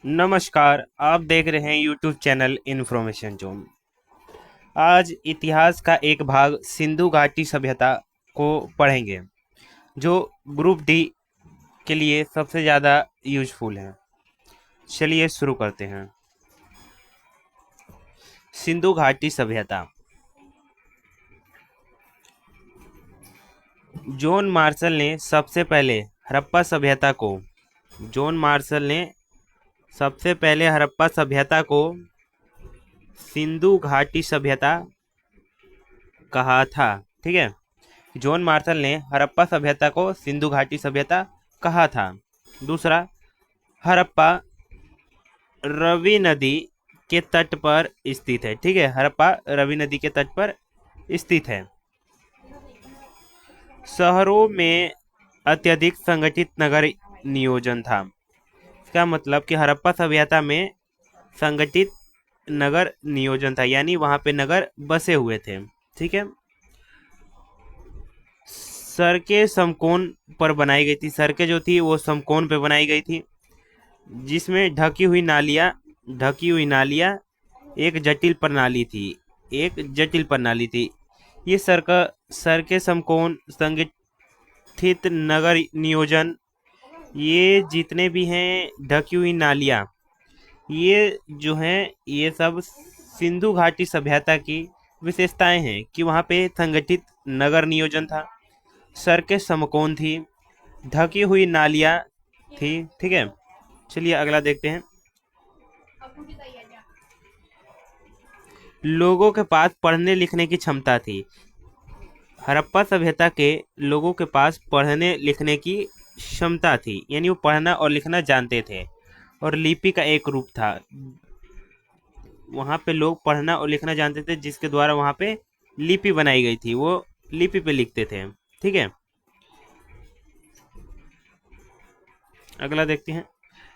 नमस्कार, आप देख रहे हैं यूट्यूब चैनल इन्फॉर्मेशन जोन। आज इतिहास का एक भाग सिंधु घाटी सभ्यता को पढ़ेंगे, जो ग्रुप डी के लिए सबसे ज़्यादा यूजफुल है। चलिए शुरू करते हैं। सिंधु घाटी सभ्यता। जॉन मार्शल ने सबसे पहले हड़प्पा सभ्यता को जॉन मार्शल ने सबसे पहले हड़प्पा सभ्यता को सिंधु घाटी सभ्यता कहा था। ठीक है, जॉन मार्शल ने हड़प्पा सभ्यता को सिंधु घाटी सभ्यता कहा था। दूसरा, हड़प्पा रवि नदी के तट पर स्थित है। ठीक है, हड़प्पा रवि नदी के तट पर स्थित है। शहरों में अत्यधिक संगठित नगर नियोजन था। इसका मतलब कि हड़प्पा सभ्यता में संगठित नगर नियोजन था, यानी वहां पे नगर बसे हुए थे। ठीक है, सड़कें समकोण पर बनाई गई थी। सड़कें जो थी वो समकोण पे बनाई गई थी, जिसमें ढकी हुई नालियाँ एक जटिल प्रणाली थी। ये सड़कें समकोण संगठित नगर नियोजन, ये जितने भी हैं ढकी हुई नालियाँ, ये जो हैं ये सब सिंधु घाटी सभ्यता की विशेषताएं हैं कि वहाँ पे संगठित नगर नियोजन था, सड़कें समकोण थी, ढकी हुई नालियाँ थी। ठीक है, चलिए अगला देखते हैं। लोगों के पास पढ़ने लिखने की क्षमता थी। हड़प्पा सभ्यता के लोगों के पास पढ़ने लिखने की क्षमता थी, यानी वो पढ़ना और लिखना जानते थे, और लिपि का एक रूप था। वहाँ पे लोग पढ़ना और लिखना जानते थे, जिसके द्वारा वहाँ पे लिपि बनाई गई थी, वो लिपि पे लिखते थे। ठीक है, अगला देखते हैं।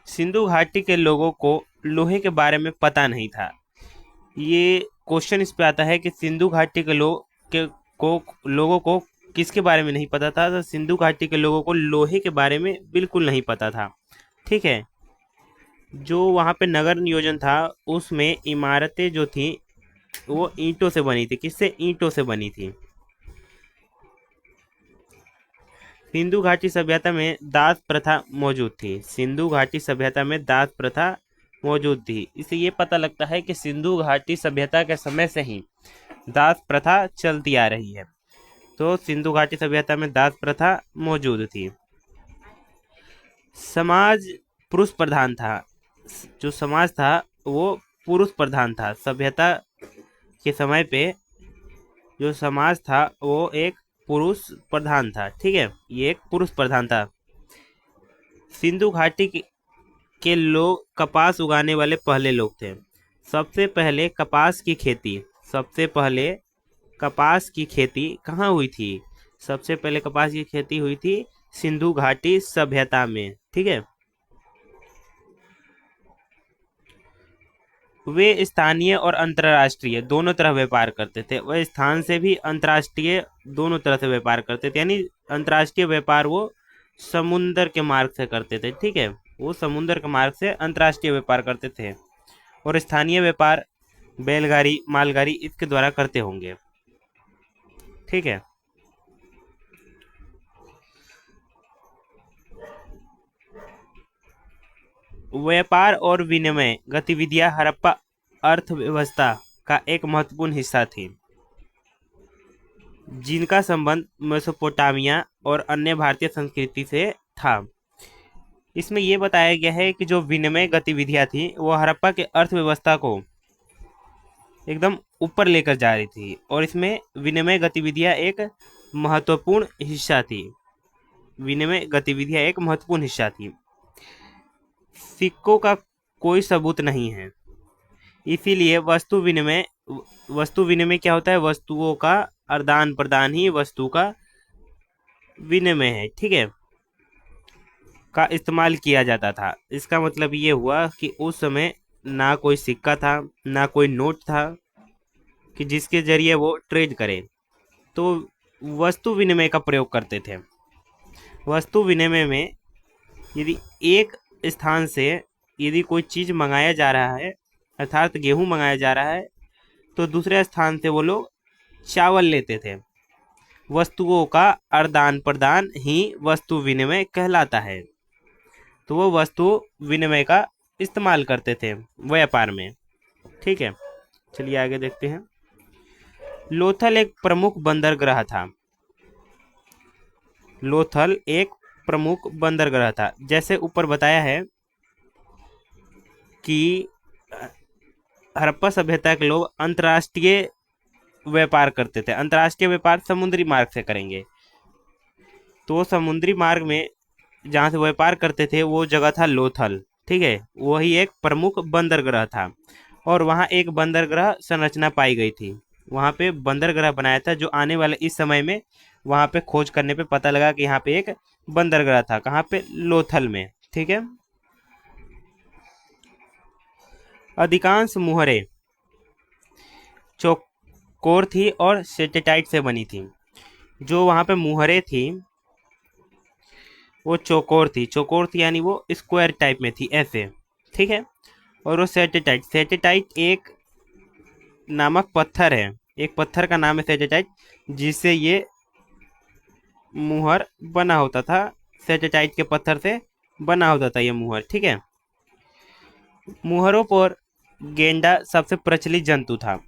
सिंधु घाटी के लोगों को लोहे के बारे में पता नहीं था। ये क्वेश्चन इस पे आता है कि सिंधु घाटी के लोगों को किसके बारे में नहीं पता था। तो सिंधु घाटी के लोगों को लोहे के बारे में बिल्कुल नहीं पता था। ठीक है, जो वहाँ पे नगर नियोजन था उसमें इमारतें जो थी वो ईंटों से बनी थी। किससे? ईंटों से बनी थी। सिंधु घाटी सभ्यता में दास प्रथा मौजूद थी। सिंधु घाटी सभ्यता में दास प्रथा मौजूद थी। इससे ये पता लगता है कि सिंधु घाटी सभ्यता के समय से ही दास प्रथा चलती आ रही है। तो सिंधु घाटी सभ्यता में दास प्रथा मौजूद थी। समाज पुरुष प्रधान था। जो समाज था वो पुरुष प्रधान था। सभ्यता के समय पे जो समाज था वो एक पुरुष प्रधान था। ठीक है, ये एक पुरुष प्रधान था। सिंधु घाटी के लोग कपास उगाने वाले पहले लोग थे। सबसे पहले कपास की खेती कहाँ हुई थी? सबसे पहले कपास की खेती हुई थी सिंधु घाटी सभ्यता में। ठीक है, वे स्थानीय और अंतर्राष्ट्रीय दोनों तरह व्यापार करते थे। वह स्थान से भी अंतर्राष्ट्रीय दोनों तरह से व्यापार करते थे, यानी अंतर्राष्ट्रीय व्यापार वो समुद्र के मार्ग से करते थे। ठीक है, वो समुद्र के मार्ग से अंतर्राष्ट्रीय व्यापार करते थे, और स्थानीय व्यापार बैलगाड़ी मालगाड़ी इसके द्वारा करते होंगे। ठीक है, व्यापार और विनिमय गतिविधियां हड़प्पा अर्थव्यवस्था का एक महत्वपूर्ण हिस्सा थी, जिनका संबंध मेसोपोटामिया और अन्य भारतीय संस्कृति से था। इसमें यह बताया गया है कि जो विनिमय गतिविधियां थी वो हड़प्पा के अर्थव्यवस्था को एकदम ऊपर लेकर जा रही थी, और इसमें विनिमय गतिविधियां एक महत्वपूर्ण हिस्सा थी। सिक्कों का कोई सबूत नहीं है, इसीलिए वस्तु विनिमय क्या होता है? वस्तुओं का आदान प्रदान ही वस्तु का विनिमय है। ठीक है, का इस्तेमाल किया जाता था। इसका मतलब ये हुआ कि उस समय ना कोई सिक्का था, ना कोई नोट था कि जिसके जरिए वो ट्रेड करे, तो वस्तु विनिमय का प्रयोग करते थे। वस्तु विनिमय में यदि एक स्थान से यदि कोई चीज़ मंगाया जा रहा है, अर्थात गेहूं मंगाया जा रहा है, तो दूसरे स्थान से वो लोग चावल लेते थे। वस्तुओं का आदान प्रदान ही वस्तु विनिमय कहलाता है। तो वो वस्तु विनिमय का इस्तेमाल करते थे व्यापार में। ठीक है, चलिए आगे देखते हैं। लोथल एक प्रमुख बंदरगाह था। लोथल एक प्रमुख बंदरगाह था। जैसे ऊपर बताया है कि हड़प्पा सभ्यता के लोग अंतर्राष्ट्रीय व्यापार करते थे। अंतर्राष्ट्रीय व्यापार समुद्री मार्ग से करेंगे, तो समुद्री मार्ग में जहाँ से व्यापार करते थे वो जगह था लोथल। ठीक है, वही एक प्रमुख बंदरगाह था और वहाँ एक बंदरगाह संरचना पाई गई थी। वहाँ पे बंदरगाह बनाया था, जो आने वाले इस समय में वहाँ पे खोज करने पे पता लगा कि यहाँ पे एक बंदरगाह था। कहाँ पे? लोथल में। ठीक है, अधिकांश मुहरें चौकोर थी और सेटेटाइट से बनी थी। जो वहाँ पे मुहरें थी वो चौकोर थी। चौकोर थी यानी वो स्क्वायर टाइप में थी, ऐसे। ठीक है, और वो सेटेटाइट, सेटेटाइट एक नामक पत्थर है, एक पत्थर का नाम है सेटेटाइट, जिससे ये मुहर बना होता था। सेटेटाइट के पत्थर से बना होता था ये मुहर। ठीक है, मुहरों पर गेंडा सबसे प्रचलित जंतु था।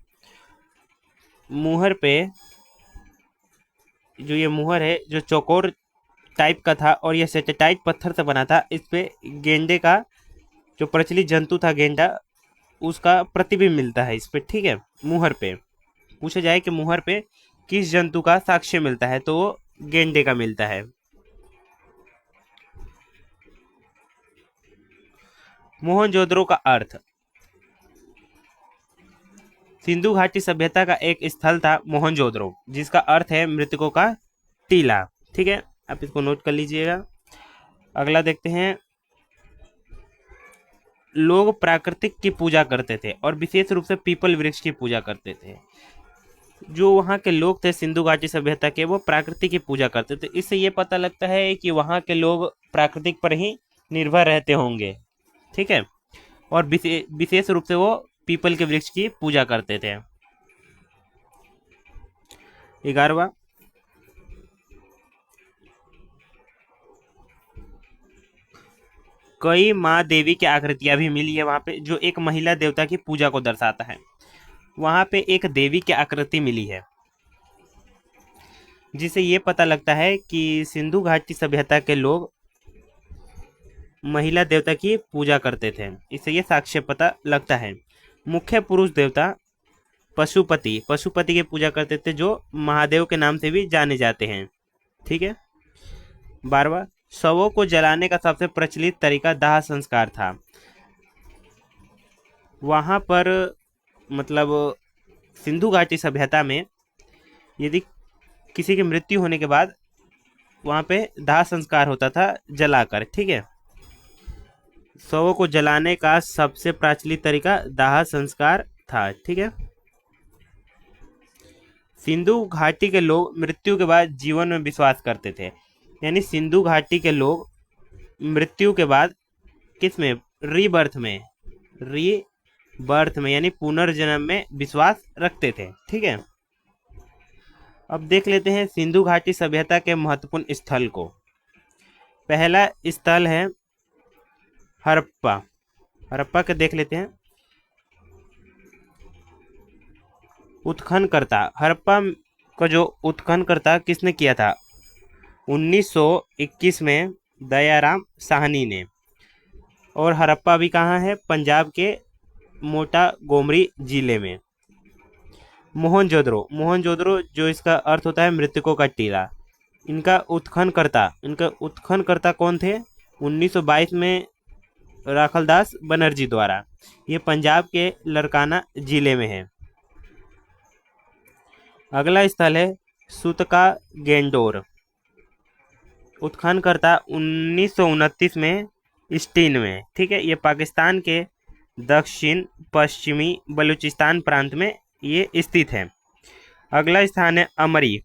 मुहर पे जो ये मुहर है, जो चौकोर टाइप का था और ये सेटेटाइट पत्थर से बना था, इस पे गेंडे का जो प्रचलित जंतु था गेंडा, उसका प्रतिबिंब मिलता है इस पे। ठीक है, मुहर पे पूछा जाए कि मुहर पे किस जंतु का साक्ष्य मिलता है, तो वो गेंडे का मिलता है। मोहनजोदड़ो का अर्थ। सिंधु घाटी सभ्यता का एक स्थल था मोहनजोदड़ो, जिसका अर्थ है मृतकों का टीला। ठीक है, आप इसको नोट कर लीजिएगा। अगला देखते हैं। लोग प्राकृतिक की पूजा करते थे और विशेष रूप से पीपल वृक्ष की पूजा करते थे। जो वहाँ के लोग थे सिंधु घाटी सभ्यता के, वो प्राकृतिक की पूजा करते थे। इससे ये पता लगता है कि वहाँ के लोग प्राकृतिक पर ही निर्भर रहते होंगे। ठीक है, और विशेष रूप से वो पीपल के वृक्ष की पूजा करते थे। 11वां, कई माँ देवी की आकृतियां भी मिली है वहाँ पे, जो एक महिला देवता की पूजा को दर्शाता है। वहाँ पे एक देवी की आकृति मिली है, जिससे ये पता लगता है कि सिंधु घाटी सभ्यता के लोग महिला देवता की पूजा करते थे। इससे ये साक्ष्य पता लगता है। मुख्य पुरुष देवता पशुपति, पशुपति की पूजा करते थे, जो महादेव के नाम से भी जाने जाते हैं। ठीक है, 12वां, शवों को जलाने का सबसे प्रचलित तरीका दाह संस्कार था। वहाँ पर मतलब सिंधु घाटी सभ्यता में यदि किसी की मृत्यु होने के बाद वहाँ पे दाह संस्कार होता था जलाकर। ठीक है, शवों को जलाने का सबसे प्रचलित तरीका दाह संस्कार था। ठीक है, सिंधु घाटी के लोग मृत्यु के बाद जीवन में विश्वास करते थे। यानी सिंधु घाटी के लोग मृत्यु के बाद किस में? रीबर्थ में, रीबर्थ में यानी पुनर्जन्म में विश्वास रखते थे। ठीक है, अब देख लेते हैं सिंधु घाटी सभ्यता के महत्वपूर्ण स्थल को। पहला स्थल है हड़प्पा। हड़प्पा के देख लेते हैं। उत्खननकर्ता, हड़प्पा का जो उत्खननकर्ता किसने किया था? 1921 में दयाराम साहनी ने। और हड़प्पा भी कहाँ है? पंजाब के मोटा गोमरी जिले में। मोहनजोदड़ो, मोहनजोदड़ो जो इसका अर्थ होता है मृतकों का टीला। इनका उत्खननकर्ता कौन थे? 1922 में राखलदास बनर्जी द्वारा। ये पंजाब के लड़काना जिले में है। अगला स्थल है सूतका गेंडोर। उत्खननकर्ता 1929 में स्टीन में। ठीक है, ये पाकिस्तान के दक्षिण पश्चिमी बलूचिस्तान प्रांत में ये स्थित है। अगला स्थान है अमरी।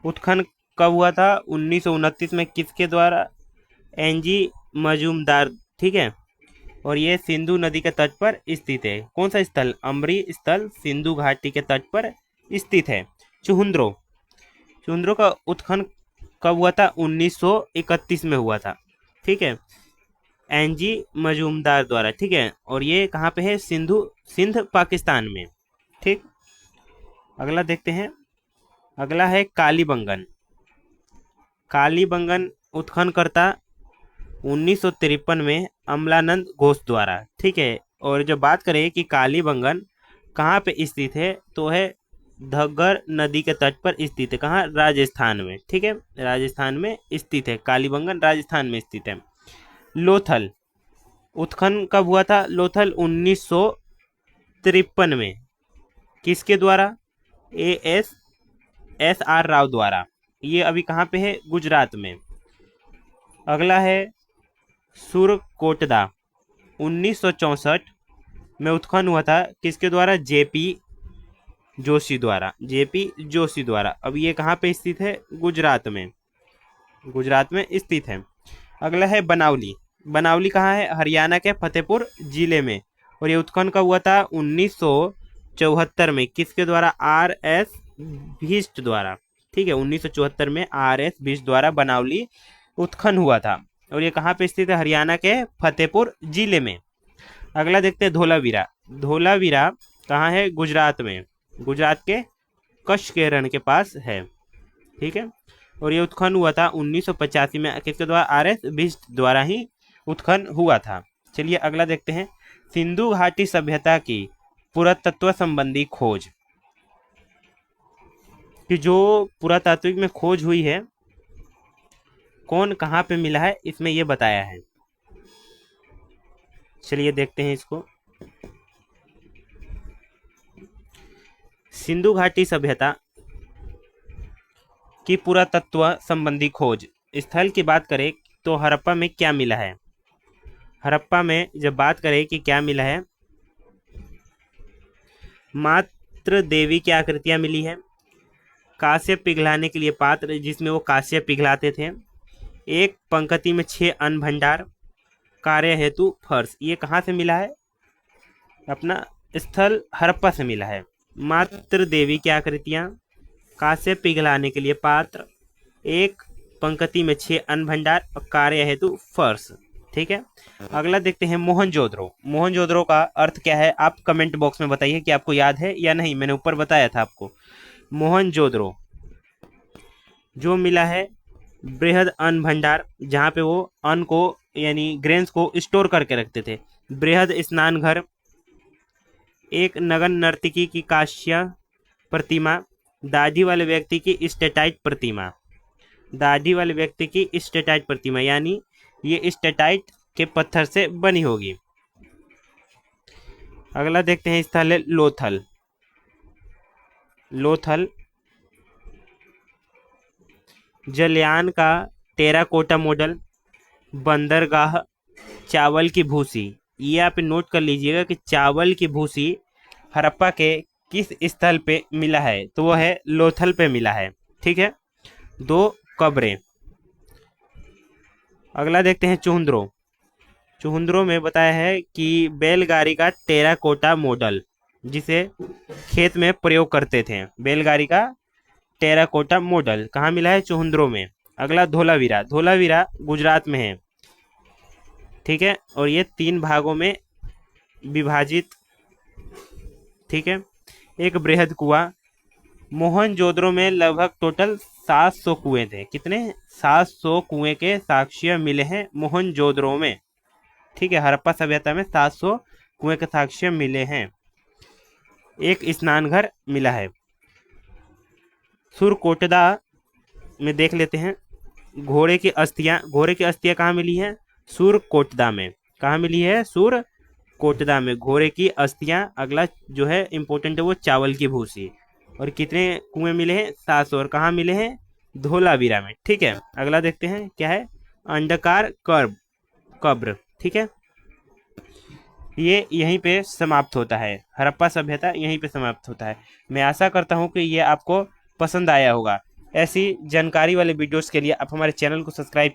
उत्खनन कब हुआ था? 1929 में। किसके द्वारा? एनजी मजूमदार। ठीक है, और ये सिंधु नदी के तट पर स्थित है। कौन सा स्थल? अम्बरी स्थल सिंधु घाटी के तट पर स्थित है। चुहंद्रो, चुहंद्रो का उत्खनन कब हुआ था? 1931 में हुआ था। ठीक है, एनजी मजूमदार द्वारा। ठीक है, और ये कहाँ पे है? सिंध पाकिस्तान में। ठीक, अगला देखते हैं। अगला है कालीबंगन। कालीबंगन उत्खननकर्ता 1953 में अमलानंद घोष द्वारा। ठीक है, और जब बात करें कि कालीबंगन कहाँ पे स्थित है, तो है घग्गर नदी के तट पर स्थित है। कहाँ? राजस्थान में। ठीक है, राजस्थान में स्थित है कालीबंगन, राजस्थान में स्थित है। लोथल उत्खनन कब हुआ था? लोथल 1953 में। किसके द्वारा? एस आर राव द्वारा। ये अभी कहाँ पे है? गुजरात में। अगला है सुरकोटदा, 1964 में उत्खनन हुआ था। किसके द्वारा? जेपी जोशी द्वारा। जेपी जोशी द्वारा। अब ये कहाँ पे स्थित है? गुजरात में। गुजरात में स्थित है। अगला है बनावली। बनावली कहाँ है? हरियाणा के फतेहपुर जिले में। और ये उत्खनन कब हुआ था? 1974 में। किसके द्वारा? आर एस भीष्ट द्वारा। ठीक है, 1974 में आर एस भीष्ट द्वारा बनावली उत्खनन हुआ था। और ये कहाँ पे स्थित है? हरियाणा के फतेहपुर जिले में। अगला देखते हैं धोलावीरा। धोलावीरा कहाँ है? गुजरात में। गुजरात के कच्छ के रण के पास है। ठीक है, और ये उत्खनन हुआ था 1985 में। किसके द्वारा? आर एस भीष्ट द्वारा ही उत्खनन हुआ था। चलिए अगला देखते हैं। सिंधु घाटी सभ्यता की पुरातत्व संबंधी खोज, कि जो पुरातात्विक में खोज हुई है, कौन कहाँ पे मिला है, इसमें ये बताया है। चलिए देखते हैं इसको। सिंधु घाटी सभ्यता की पुरातत्व संबंधी खोज स्थल की बात करें तो हड़प्पा में क्या मिला है? हड़प्पा में जब बात करें कि क्या मिला है, मात्र देवी की आकृतियां मिली है, कांस्य पिघलाने के लिए पात्र जिसमें वो कांस्य पिघलाते थे, एक पंक्ति में 6 अन्न भंडार, कार्य हेतु फर्श। ये कहाँ से मिला है? अपना स्थल हड़प्पा से मिला है। मात्र देवी की आकृतियां, कांस्य पिघलाने के लिए पात्र, एक पंक्ति में 6 अन्न भंडार और कार्य हेतु फर्श। ठीक है, अगला देखते हैं मोहनजोदड़ो। मोहनजोदड़ो का अर्थ क्या है? आप कमेंट बॉक्स में बताइए कि आपको याद है या नहीं। मैंने ऊपर बताया था आपको। मोहनजोदड़ो जो मिला है बृहद अन्न भंडार, जहाँ पे वो अन्न को यानी ग्रेन्स को स्टोर करके रखते थे। बृहद स्नान घर, एक नगन नर्तकी की कांस्य प्रतिमा, दाढ़ी वाले व्यक्ति की स्टेटाइट प्रतिमा। दाढ़ी वाले व्यक्ति की स्टेटाइट प्रतिमा यानी ये स्टेटाइट के पत्थर से बनी होगी। अगला देखते हैं स्थल है लोथल। लोथल जलयान का टेराकोटा मॉडल, बंदरगाह, चावल की भूसी। ये आप नोट कर लीजिएगा कि चावल की भूसी हड़प्पा के किस स्थल पे मिला है, तो वो है लोथल पे मिला है। ठीक है, 2 कब्रें। अगला देखते हैं चुहंद्रो। चुहंद्रो में बताया है कि बैलगाड़ी का टेराकोटा मॉडल जिसे खेत में प्रयोग करते थे। बैलगाड़ी का टेराकोटा मॉडल कहाँ मिला है? चुहंद्रो में। अगला धोलावीरा। धोलावीरा गुजरात में है। ठीक है, और ये 3 भागों में विभाजित। ठीक है, एक बृहद कुआं। मोहनजोदड़ो में लगभग टोटल 700 कुएं थे। कितने? 700 कुएं के साक्ष्य मिले हैं मोहनजोदड़ो में। ठीक है, हड़प्पा सभ्यता में 700 कुएं के साक्ष्य मिले हैं। एक स्नान घर मिला है। सुरकोटदा में देख लेते हैं। घोड़े की अस्थियां कहाँ मिली है? सुरकोटदा में। कहाँ मिली है? सुरकोटदा में घोड़े की अस्थियां। अगला जो है इंपॉर्टेंट है वो चावल की भूसी। और कितने कुएं मिले हैं? 700। और कहाँ मिले हैं? धोलावीरा में। ठीक है, अगला देखते हैं क्या है? अंडाकार कब्र। ठीक है, ये यहीं पे समाप्त होता है। हड़प्पा सभ्यता यहीं पे समाप्त होता है। मैं आशा करता हूँ कि ये आपको पसंद आया होगा। ऐसी जानकारी वाले वीडियोस के लिए आप हमारे चैनल को सब्सक्राइब